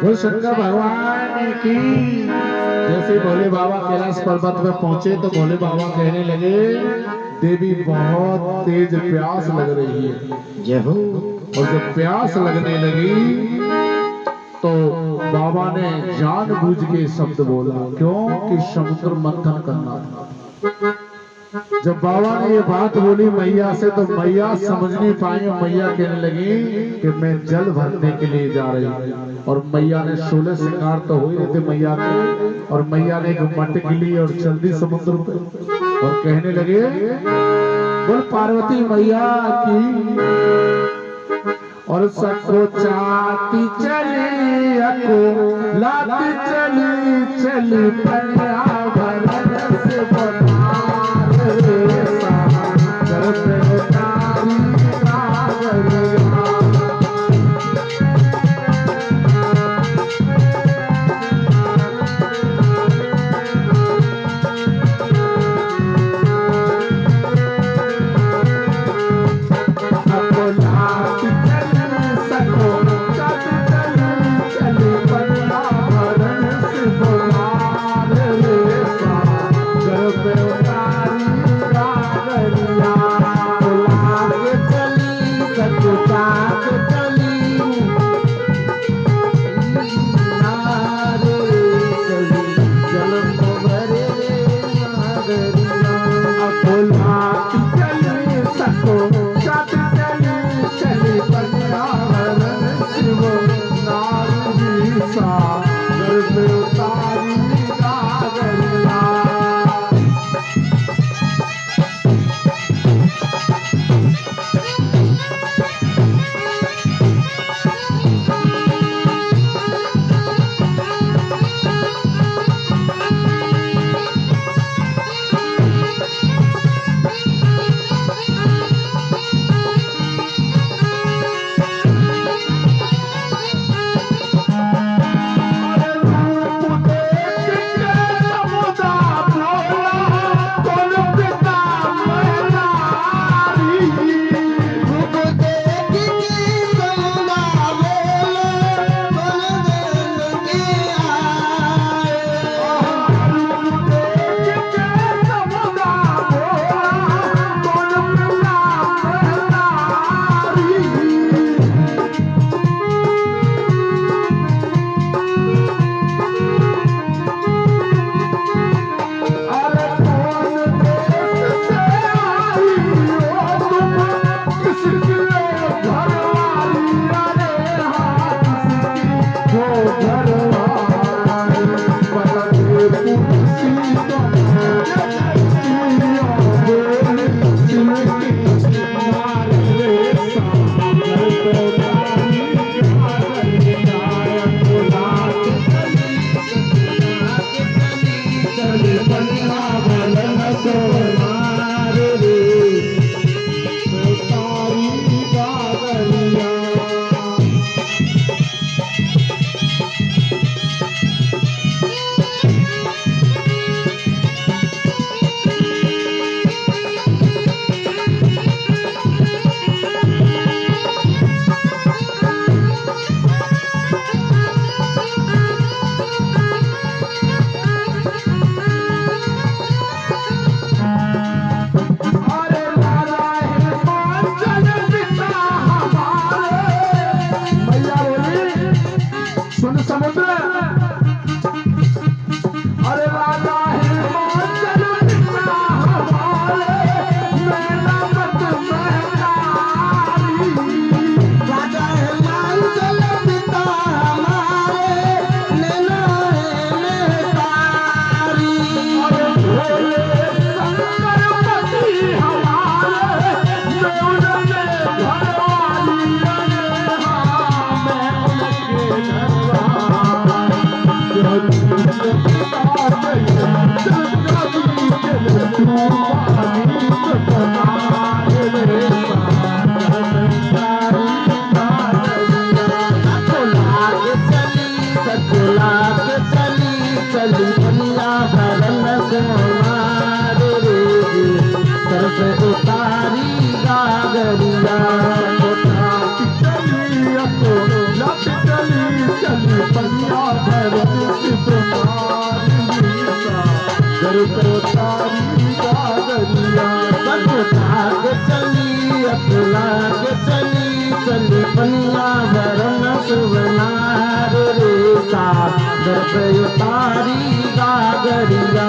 वो शंकर भगवान की। जैसे भोले बाबा कैलाश पर्वत में पहुंचे तो भोले बाबा कहने लगे, देवी बहुत तेज प्यास लग रही है। जय हो। और जब प्यास लगने लगी तो बाबा ने जानबूझ के शब्द बोला, क्यों कि समुद्र मंथन करना था। जब बाबा ने ये बात बोली मैया से तो मैया समझ नहीं पाई और मैया कहने लगी कि मैं जल भरने के लिए जा रही हूँ। और मैया ने 16 श्रृंगार तो हुए थे मैया के, और मैया ने एक मटकी ली और चल दी समुद्र पे और कहने लगे, बोल पार्वती मैया की। और सको चाती चली अको लाती चली चली पनिया भरन से बनार सा कर पे तारी नागरिया। पनिया भरन तुम्हारी घर पे तारी गागरिया भाग चली अखलाग चली चली पनिया भरन सुवनार रे सागर पे उतारी गागरिया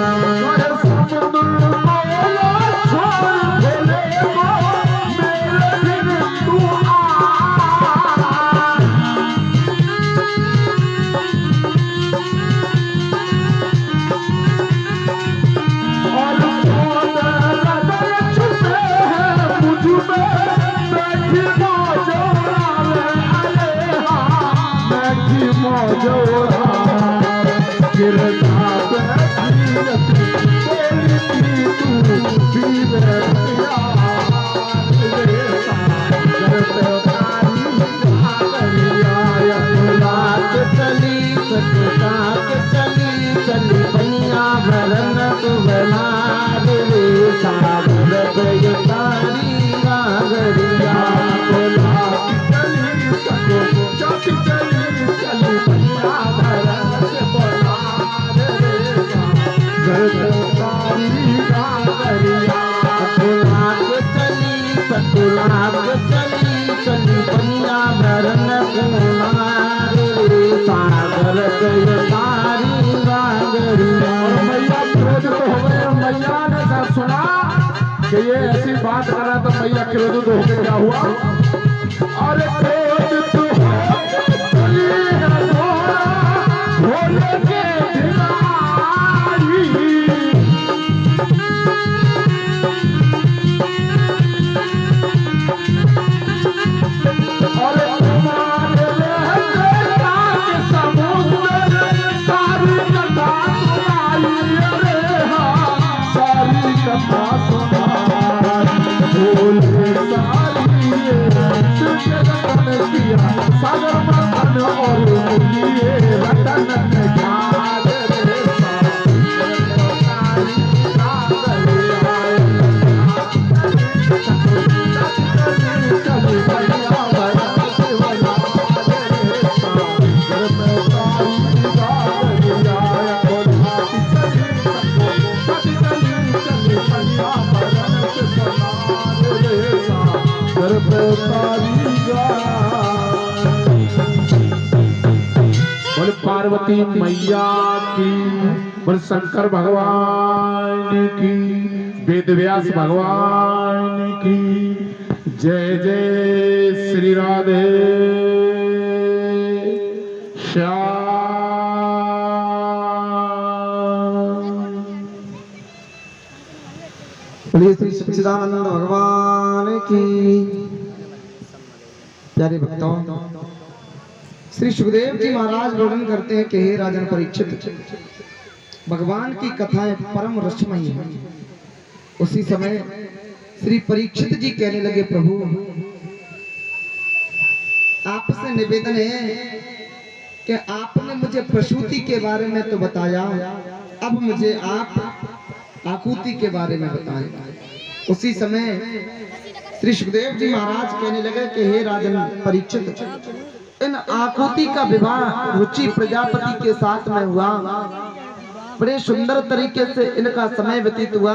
चली पनिया भरन सुवनार रे सागर पे उतारी गागरिया चली पनिया भरन सुवनार रे सागर पे उतारी गागरिया। मैया क्रोधित हो गए। मैया ने जब सुना कि ये ऐसी बात कर रहा तो मैया क्रोधित होकर क्या हुआ? अरे क्रोधित हो गई है घोड़ा, घोड़े के धिनाई। अरे तुम्हारे लहके नाग समुद्र सारी कथा सुनाई। अरे हाँ सारी कथा सुनाई। बोले सारी किया सागर मंथन और लिए रतन ज्ञान रे बोले पार्वती मैया की, बोले शंकर भगवान की, वेद व्यास भगवान की जय जय श्री राधे श्याम। बोलिए श्री सच्चिदानंद भगवान की। प्यारे भक्तों, श्री सुखदेव जी महाराज वर्णन करते हैं कि हे राजन परीक्षित, भगवान की कथाएं परम रसमयी हैं। उसी समय श्री परीक्षित जी कहने लगे, प्रभु आपसे निवेदन है कि आपने मुझे प्रसूति के बारे में तो बताया, अब मुझे आप आकुति के बारे में बताएं। उसी समय श्री सुखदेव जी महाराज कहने लगे कि हे राजन परीक्षित, इन आकुति का विवाह रुचि प्रजापति के साथ में हुआ। बड़े सुंदर तरीके से इनका समय व्यतीत हुआ,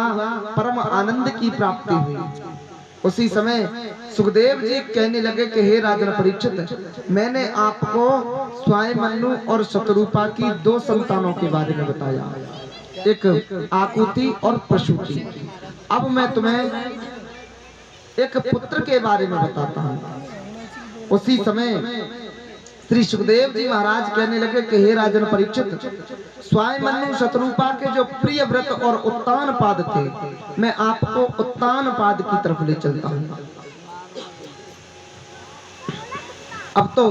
परम आनंद की प्राप्ति हुई। उसी समय सुखदेव जी कहने लगे कि हे राजन परीक्षित, मैंने आपको स्वायमनु और शतरूपा की दो संतानों के बारे में बताया, एक आकुति और प्रसूति। अब मैं तुम्हें एक पुत्र के बारे में बताता हूँ। उसी समय श्री सुखदेव जी महाराज कहने लगे कि हे राजन परीक्षित, स्वायमनु शतरूपा के जो प्रिय व्रत और उत्तान पाद थे, मैं आपको उत्तान पाद की तरफ ले चलता हूँ। अब तो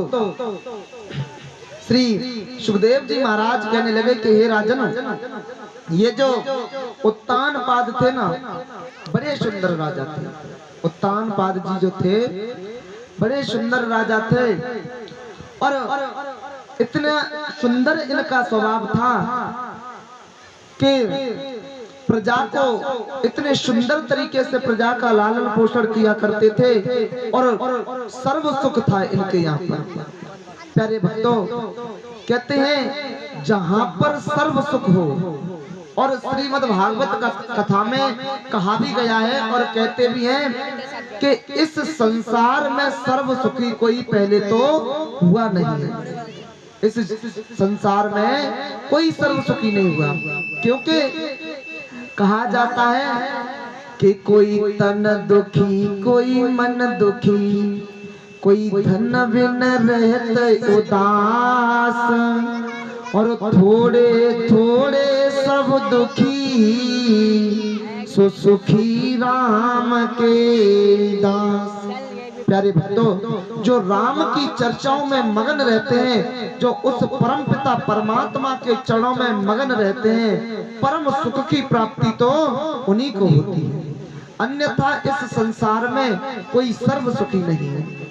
श्री सुखदेव जी महाराज कहने लगे कि हे राजन, ये जो उत्तान पाद थे ना, बड़े सुंदर राजा थे। उत्तान पाद जी जो थे बड़े सुंदर राजा थे, और इतना सुंदर इनका स्वभाव था कि प्रजा को इतने सुंदर तरीके से प्रजा का लालन पोषण किया करते थे, और सर्व सुख था इनके यहाँ पर। प्यारे भक्तों, कहते हैं जहां पर सर्व सुख हो, और श्रीमद् भागवत कथा में कहा भी गया है और कहते भी हैं कि इस संसार में सर्व सुखी कोई पहले तो हुआ नहीं है। इस संसार में कोई सर्व सुखी नहीं हुआ, क्योंकि कहा जाता है कि कोई तन दुखी, कोई मन दुखी, कोई धन बिन रहत उदास, और थोड़े थोड़े सब दुखी, सो सुखी राम के दास। प्यारे भक्तों, जो राम की चर्चाओं में मगन रहते हैं, जो उस परम पिता परमात्मा के चरणों में मगन रहते हैं, परम सुख की प्राप्ति तो उन्हीं को होती है। अन्यथा इस संसार में कोई सर्व सुखी नहीं है।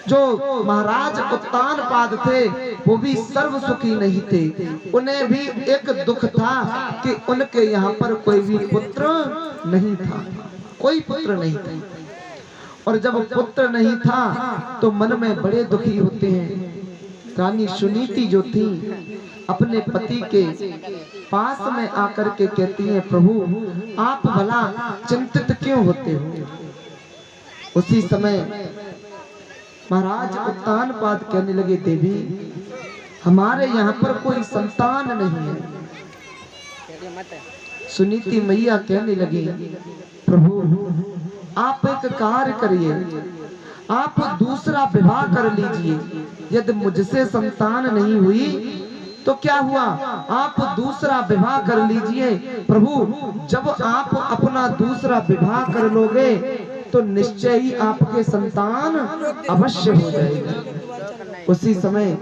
जो महाराज उत्तानपाद थे वो भी सर्व सुखी नहीं थे, उन्हें भी एक दुख था कि उनके यहाँ पर कोई भी पुत्र नहीं था, कोई पुत्र नहीं था। और जब पुत्र नहीं था तो मन में बड़े दुखी होते हैं। रानी सुनीति जो थी अपने पति के पास में आकर के कहती हैं, प्रभु आप भला चिंतित क्यों होते हो। उसी समय महाराज उत्तानपाद कहने लगे, देवी हमारे यहाँ पर कोई संतान नहीं है। सुनीति मैया कहने लगी, प्रभु आप एक कार्य करिए, आप दूसरा विवाह कर लीजिए। यदि मुझसे संतान नहीं हुई तो क्या हुआ, आप दूसरा विवाह कर लीजिए। प्रभु जब आप अपना दूसरा विवाह कर लोगे तो निश्चय ही आपके संतान अवश्य हो जाएगा। उसी समय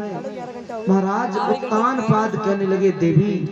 महाराज उत्तानपाद कहने लगे, देवी